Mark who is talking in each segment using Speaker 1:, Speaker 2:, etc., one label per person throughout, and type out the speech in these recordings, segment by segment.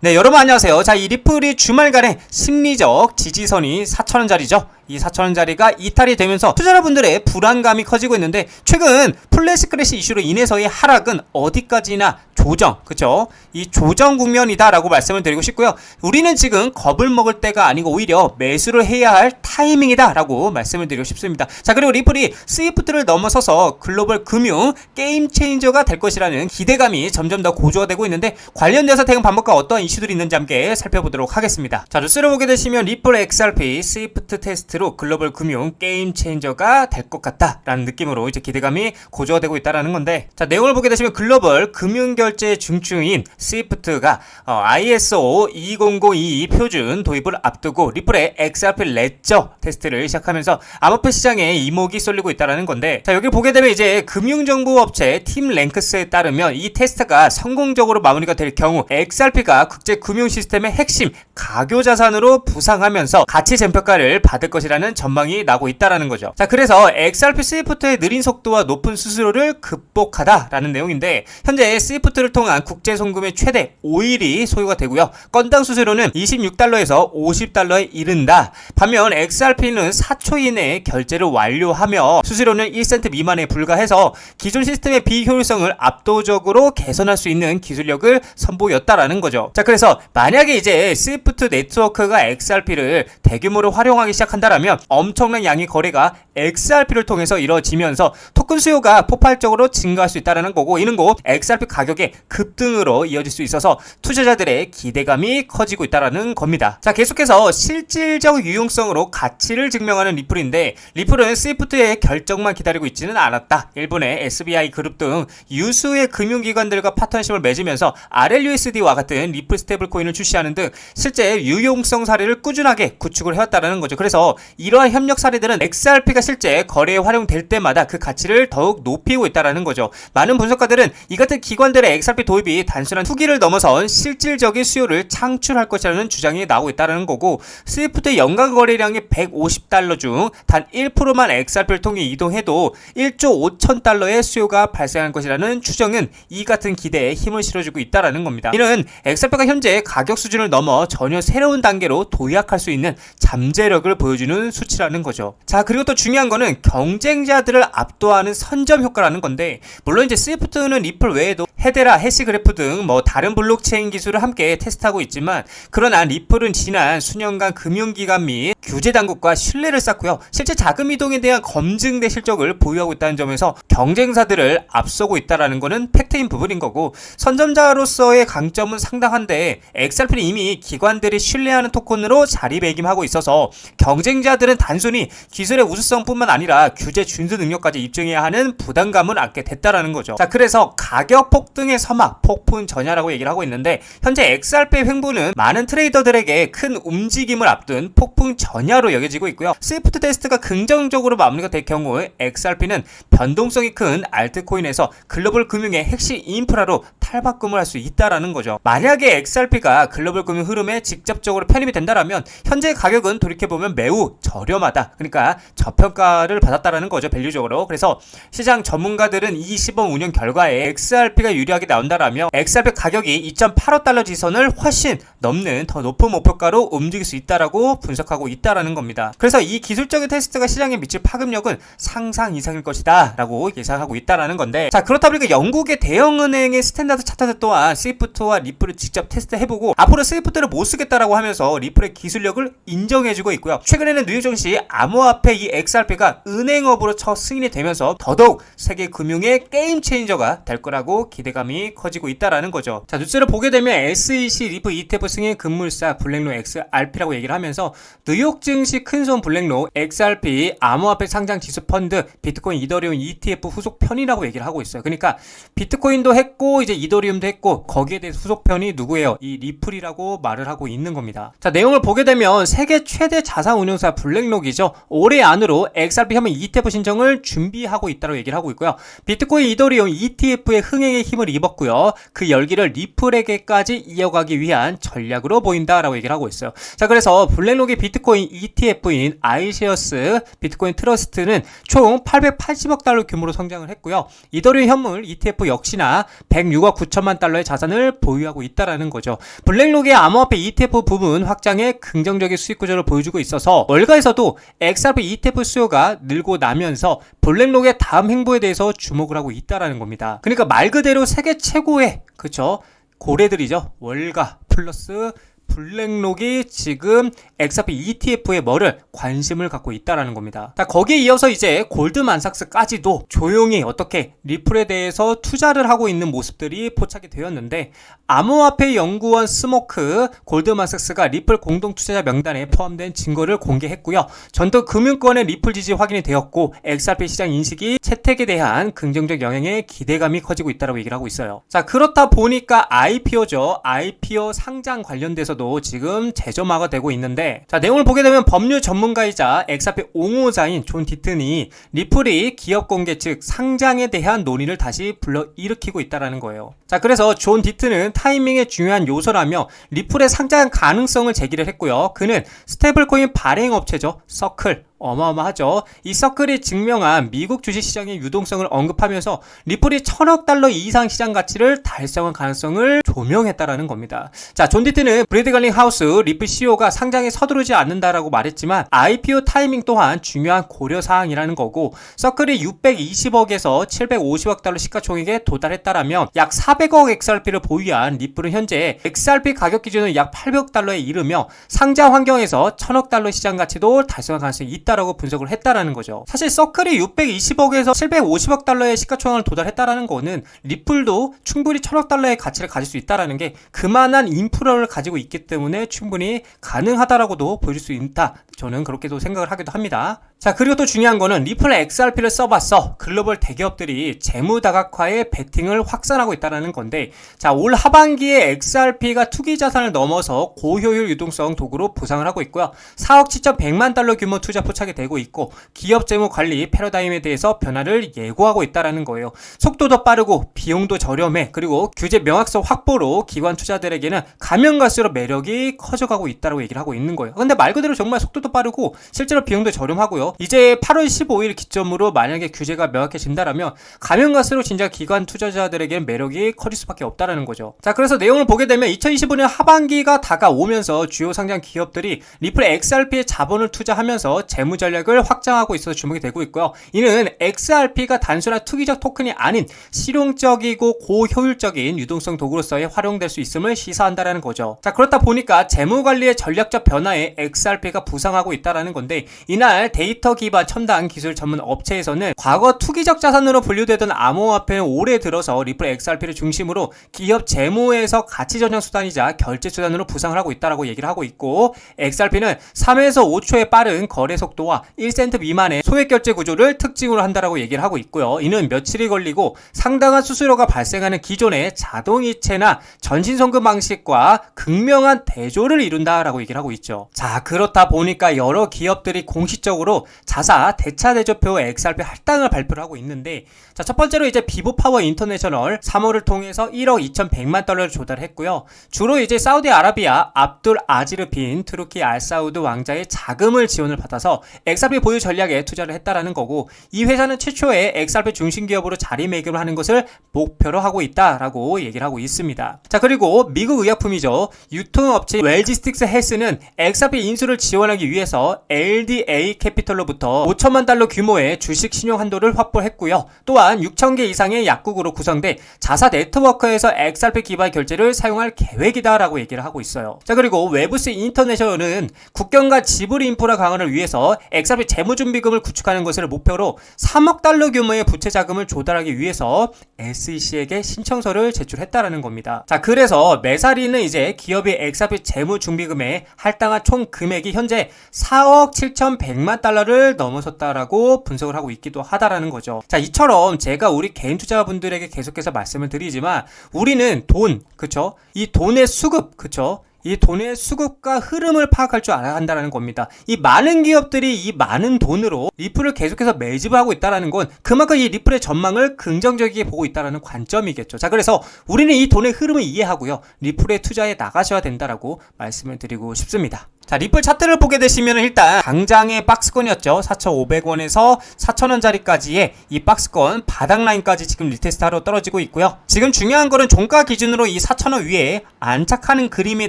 Speaker 1: 네, 여러분 안녕하세요. 자, 이 리플이 주말간의 심리적 지지선이 4,000원짜리죠. 이 4,000원짜리가 이탈이 되면서 투자자분들의 불안감이 커지고 있는데, 최근 플래시 크래시 이슈로 인해서의 하락은 어디까지나 조정, 그쵸? 이 조정 국면이다라고 말씀을 드리고 싶고요. 우리는 지금 겁을 먹을 때가 아니고 오히려 매수를 해야 할 타이밍이다라고 말씀을 드리고 싶습니다. 자, 그리고 리플이 스위프트를 넘어서서 글로벌 금융 게임 체인저가 될 것이라는 기대감이 점점 더 고조화되고 있는데, 관련돼서 대응 방법과 어떤 이슈들이 있는지 함께 살펴보도록 하겠습니다. 자, 뉴스를 보게 되시면 리플 XRP 스위프트 테스트로 글로벌 금융 게임 체인저가 될 것 같다라는 느낌으로 이제 기대감이 고조화되고 있다라는 건데, 자, 내용을 보게 되시면 글로벌 금융 결제 중추인 스위프트가 ISO 20022 표준 도입을 앞두고 리플의 XRP 레저 테스트를 시작하면서 암호화 시장에 이목이 쏠리고 있다라는 건데, 자, 여기 보게 되면 이제 금융정보업체 팀랭크스에 따르면 이 테스트가 성공적으로 마무리가 될 경우 XRP가 국제 금융 시스템의 핵심 가교 자산으로 부상하면서 가치 잼평가를 받을 것이라는 전망이 나고 있다라는 거죠. 자, 그래서 XRP 스위프트의 느린 속도와 높은 수수료를 극복하다라는 내용인데, 현재 스위프트를 통한 국제 송금의 최대 5일이 소요가 되고요. 건당 수수료는 26달러에서 50달러에 이른다. 반면 XRP는 4초 이내에 결제를 완료하며 수수료는 1센트 미만에 불과해서 기존 시스템의 비효율성을 압도적으로 개선할 수 있는 기술력을 선보였다라는 거죠. 자, 그래서 만약에 이제 스위프트 네트워크가 XRP를 대규모로 활용하기 시작한다라면 엄청난 양의 거래가 XRP를 통해서 이루어지면서 토큰 수요가 폭발적으로 증가할 수 있다는 거고, 이는 곧 XRP 가격의 급등으로 이어질 수 있어서 투자자들의 기대감이 커지고 있다는 겁니다. 자, 계속해서 실질적 유용성으로 가치를 증명하는 리플인데, 리플은 스위프트의 결정만 기다리고 있지는 않았다. 일본의 SBI 그룹 등 유수의 금융기관들과 파트너십을 맺으면서 RLUSD와 같은 리플 스테이블 코인을 출시하는 등 실제 유용성 사례를 꾸준하게 구축을 해왔다는 거죠. 그래서 이러한 협력 사례들은 XRP가 실제 거래에 활용될 때마다 그 가치를 더욱 높이고 있다는 거죠. 많은 분석가들은 이 같은 기관들의 XRP 도입이 단순한 투기를 넘어선 실질적인 수요를 창출할 것이라는 주장이 나오고 있다는 거고, 스위프트의 연간 거래량이 150달러 중 단 1%만 XRP를 통해 이동해도 1조 5천 달러의 수요가 발생할 것이라는 추정은 이 같은 기대에 힘을 실어주고 있다는 겁니다. 이는 XRP가 현재 가격 수준을 넘어 전혀 새로운 단계로 도약할 수 있는 잠재력을 보여주는 수치라는 거죠. 자, 그리고 또 중요한 거는 경쟁자들을 압도하는 선점 효과라는 건데, 물론 이제 스위프트는 리플 외에도 헤데라, 해시그래프 등 다른 블록체인 기술을 함께 테스트하고 있지만, 그러나 리플은 지난 수년간 금융기관 및 규제당국과 신뢰를 쌓고요, 실제 자금 이동에 대한 검증된 실적을 보유하고 있다는 점에서 경쟁사들을 앞서고 있다는 것은 팩트인 부분인 거고, 선점자로서의 강점은 상당한데 XRP는 이미 기관들이 신뢰하는 토큰으로 자리매김하고 있어서 경쟁자들은 단순히 기술의 우수성뿐만 아니라 규제 준수 능력까지 입증해야 하는 부담감을 안게 됐다는 거죠. 자, 그래서 가격 폭등의 서막, 폭풍 전야라고 얘기를 하고 있는데, 현재 XRP의 횡보는 많은 트레이더들에게 큰 움직임을 앞둔 폭풍 전야로 여겨지고 있고요. 스위프트 테스트가 긍정적으로 마무리가 될 경우 XRP는 변동성이 큰 알트코인에서 글로벌 금융의 핵심 인프라로 탈바꿈을 할 수 있다라는 거죠. 만약에 XRP가 글로벌 금융 흐름에 직접적으로 편입이 된다라면 현재 가격은 돌이켜보면 매우 저렴하다, 그러니까 저평가를 받았다라는 거죠, 밸류적으로. 그래서 시장 전문가들은 이 시범 운영 결과에 XRP가 유리하게 나온다라면 XRP 가격이 2.85달러 지선을 훨씬 넘는 더 높은 목표가로 움직일 수 있다라고 분석하고 있다라는 겁니다. 그래서 이 기술적인 테스트가 시장에 미칠 파급력은 상상 이상일 것이다 라고 예상하고 있다라는 건데, 자, 그렇다 보니까 영국의 대형은행의 스탠다드 차트들 또한 스위프트와 리플을 직접 테스트해보고 앞으로 스위프트를 못 쓰겠다라고 하면서 리플의 기술력을 인정해주고 있고요. 최근에는 뉴욕 증시 암호화폐 이 XRP가 은행업으로 첫 승인이 되면서 더더욱 세계 금융의 게임 체인저가 될 거라고 기대감이 커지고 있다라는 거죠. 자, 뉴스를 보게 되면 SEC 리프 ETF 승인 급물사 블랙로 XRP라고 얘기를 하면서 뉴욕 증시 큰손 블랙로 XRP 암호화폐 상장 지수 펀드 비트코인 이더리움 ETF 후속 편이라고 얘기를 하고 있어요. 그러니까 비트코인도 했고 이제 이더리움도 했고, 거기에 대해 후속편이 누구예요? 이 리플이라고 말을 하고 있는 겁니다. 자, 내용을 보게 되면 세계 최대 자산 운용사 운용사 블랙록이죠. 올해 안으로 XRP 현물 ETF 신청을 준비하고 있다고 얘기를 하고 있고요. 비트코인 이더리움 ETF의 흥행에 힘을 입었고요. 그 열기를 리플에게까지 이어가기 위한 전략으로 보인다라고 얘기를 하고 있어요. 자, 그래서 블랙록의 비트코인 ETF인 아이셰어스 비트코인 트러스트는 총 880억 달러 규모로 성장을 했고요. 이더리움 현물 ETF 역시나 106억 9천만 달러의 자산을 보유하고 있다라는 거죠. 블랙록의 암호화폐 ETF 부분 확장에 긍정적인 수익 구조를 보여주고 있어서 월가에서도 XRP ETF 수요가 늘고 나면서 블랙록의 다음 행보에 대해서 주목을 하고 있다라는 겁니다. 그러니까 말 그대로 세계 최고의 그쵸 고래들이죠. 월가 플러스 블랙록이 지금 XRP ETF에 뭐를 관심을 갖고 있다라는 겁니다. 자, 거기에 이어서 이제 골드만삭스까지도 조용히 어떻게 리플에 대해서 투자를 하고 있는 모습들이 포착이 되었는데 암호화폐 연구원 스모크 골드만삭스가 리플 공동 투자자 명단에 포함된 증거를 공개했고요. 전통 금융권의 리플 지지 확인이 되었고 XRP 시장 인식이 채택에 대한 긍정적 영향에 기대감이 커지고 있다고 얘기를 하고 있어요. 자, 그렇다 보니까 IPO죠. IPO 상장 관련돼서 지금 재점화가 되고 있는데 자, 내용을 보게 되면 법률 전문가이자 XRP 옹호자인 존 디튼이 리플이 기업 공개 즉 상장에 대한 논의를 다시 불러일으키고 있다는 거예요. 자, 그래서 존 디튼은 타이밍의 중요한 요소라며 리플의 상장 가능성을 제기를 했고요. 그는 스테이블코인 발행업체죠. 서클 어마어마하죠. 이 서클이 증명한 미국 주식시장의 유동성을 언급하면서 리플이 1000억 달러 이상 시장 가치를 달성한 가능성을 조명했다라는 겁니다. 자, 존 디튼은 브래드 갈링 하우스 리플 CEO가 상장에 서두르지 않는다라고 말했지만 IPO 타이밍 또한 중요한 고려사항이라는 거고 서클이 620억에서 750억 달러 시가총액에 도달했다라면 약 400억 XRP를 보유한 리플은 현재 XRP 가격 기준은 약 800억 달러에 이르며 상장 환경에서 1000억 달러 시장 가치도 달성할 가능성이 있다라고 분석을 했다라는 거죠. 사실 서클이 620억에서 750억 달러의 시가총액을 도달했다라는 거는 리플도 충분히 1000억 달러의 가치를 가질 수 있다라는 게 그만한 인프라를 가지고 있기 때문에 충분히 가능하다라고도 보여줄 수 있다. 저는 그렇게도 생각을 하기도 합니다. 자, 그리고 또 중요한 거는 리플 XRP를 써봤어. 글로벌 대기업들이 재무 다각화에 베팅을 확산하고 있다는 건데 자, 올 하반기에 XRP가 투기 자산을 넘어서 고효율 유동성 도구로 부상을 하고 있고요. 4억 7,100만 달러 규모 투자 포착이 되고 있고 기업 재무 관리 패러다임에 대해서 변화를 예고하고 있다는 거예요. 속도도 빠르고 비용도 저렴해 그리고 규제 명확성 확보로 기관 투자들에게는 가면 갈수록 매력이 커져가고 있다고 얘기를 하고 있는 거예요. 근데 말 그대로 정말 속도도 빠르고 실제로 비용도 저렴하고요. 이제 8월 15일 기점으로 만약에 규제가 명확해진다라면 가면 갈수록 진짜 기관 투자자들에게는 매력이 커질 수밖에 없다라는 거죠. 자, 그래서 내용을 보게 되면 2025년 하반기가 다가오면서 주요 상장 기업들이 리플 XRP에 자본을 투자하면서 재무 전략을 확장하고 있어서 주목이 되고 있고요. 이는 XRP가 단순한 투기적 토큰이 아닌 실용적이고 고효율적인 유동성 도구로서의 활용될 수 있음을 시사한다라는 거죠. 자, 그렇다 보니까 재무 관리의 전략적 변화에 XRP가 부상하고 있다라는 건데 이날 데이터 기반 첨단 기술 전문 업체에서는 과거 투기적 자산으로 분류되던 암호화폐는 올해 들어서 리플 XRP를 중심으로 기업 재무에서 가치 전환 수단이자 결제 수단으로 부상을 하고 있다라고 얘기를 하고 있고 XRP는 3에서 5초의 빠른 거래 속도와 1센트 미만의 소액 결제 구조를 특징으로 한다라고 얘기를 하고 있고요. 이는 며칠이 걸리고 상당한 수수료가 발생하는 기존의 자동이체나 전신송금 방식과 극명한 대조를 이룬다라고 얘기를 하고 있죠. 자, 그렇다 보니까 여러 기업들이 공식적으로 자사 대차 대조표 XRP 할당을 발표를 하고 있는데 자, 첫 번째로 이제 비보파워 인터내셔널 3월을 통해서 1억 2,100만 달러를 조달했고요. 주로 이제 사우디아라비아 압둘 아지르 빈 투르키 알사우드 왕자의 자금을 지원을 받아서 XRP 보유 전략에 투자를 했다라는 거고 이 회사는 최초의 XRP 중심 기업으로 자리매김을 하는 것을 목표로 하고 있다라고 얘기를 하고 있습니다. 자, 그리고 미국 의약품이죠. 유통업체 웰지스틱스 헬스는 XRP 인수를 지원하기 위해서 LDA 캐피털로부터 5천만 달러 규모의 주식 신용 한도를 확보했고요. 또한 6,000개 이상의 약국으로 구성돼 자사 네트워크에서 XRP 기반 결제를 사용할 계획이다라고 얘기를 하고 있어요. 자, 그리고 웨브스 인터내셔널은 국경과 지불 인프라 강화를 위해서 XRP 재무준비금을 구축하는 것을 목표로 3억 달러 규모의 부채 자금을 조달하기 위해서 SEC에게 신청서를 제출했다라는 겁니다. 자, 그래서 메사리는 이제 기업이 XRP 재무준비금에 할당한 총 금액이 현재 4억 7,100만 달러를 넘어섰다라고 분석을 하고 있기도 하다라는 거죠. 자, 이처럼 제가 우리 개인 투자분들에게 계속해서 말씀을 드리지만 우리는 돈, 그쵸? 이 돈의 수급, 그쵸? 이 돈의 수급과 흐름을 파악할 줄 알아야 한다는 겁니다. 이 많은 기업들이 이 많은 돈으로 리플을 계속해서 매집하고 있다는 건 그만큼 이 리플의 전망을 긍정적이게 보고 있다는 관점이겠죠. 자, 그래서 우리는 이 돈의 흐름을 이해하고요, 리플에 투자해 나가셔야 된다라고 말씀을 드리고 싶습니다. 자, 리플 차트를 보게 되시면 일단 당장의 박스권이었죠. 4,500원에서 4,000원짜리까지의 이 박스권 바닥 라인까지 지금 리테스트하러 떨어지고 있고요. 지금 중요한 거는 종가 기준으로 이 4,000원 위에 안착하는 그림이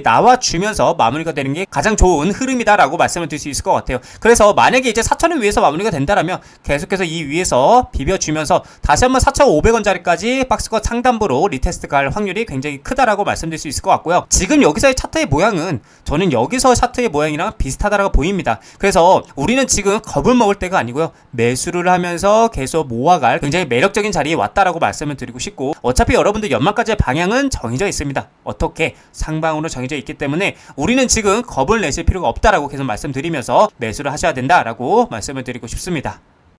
Speaker 1: 나와주면서 마무리가 되는 게 가장 좋은 흐름이다라고 말씀을 드릴 수 있을 것 같아요. 그래서 만약에 이제 4,000원 위에서 마무리가 된다라면 계속해서 이 위에서 비벼주면서 다시 한번 4,500원짜리까지 박스권 상단부로 리테스트 갈 확률이 굉장히 크다라고 말씀드릴 수 있을 것 같고요. 지금 여기서의 차트의 모양은 저는 여기서 차트의 모양이랑 비슷하다라고 보입니다. 그래서 우리는 지금 겁을 먹을 때가 아니고요, 매수를 하면서 계속 모아갈 굉장히 매력적인 자리에 왔다라고 말씀을 드리고 싶고, 어차피 여러분들 연말까지의 방향은 정해져 있습니다. 어떻게? 상방으로 정해져 있기 때문에 우리는 지금 겁을 내실 필요가 없다라고 계속 말씀드리면서 매수를 하셔야 된다라고 말씀을 드리고 싶습니다.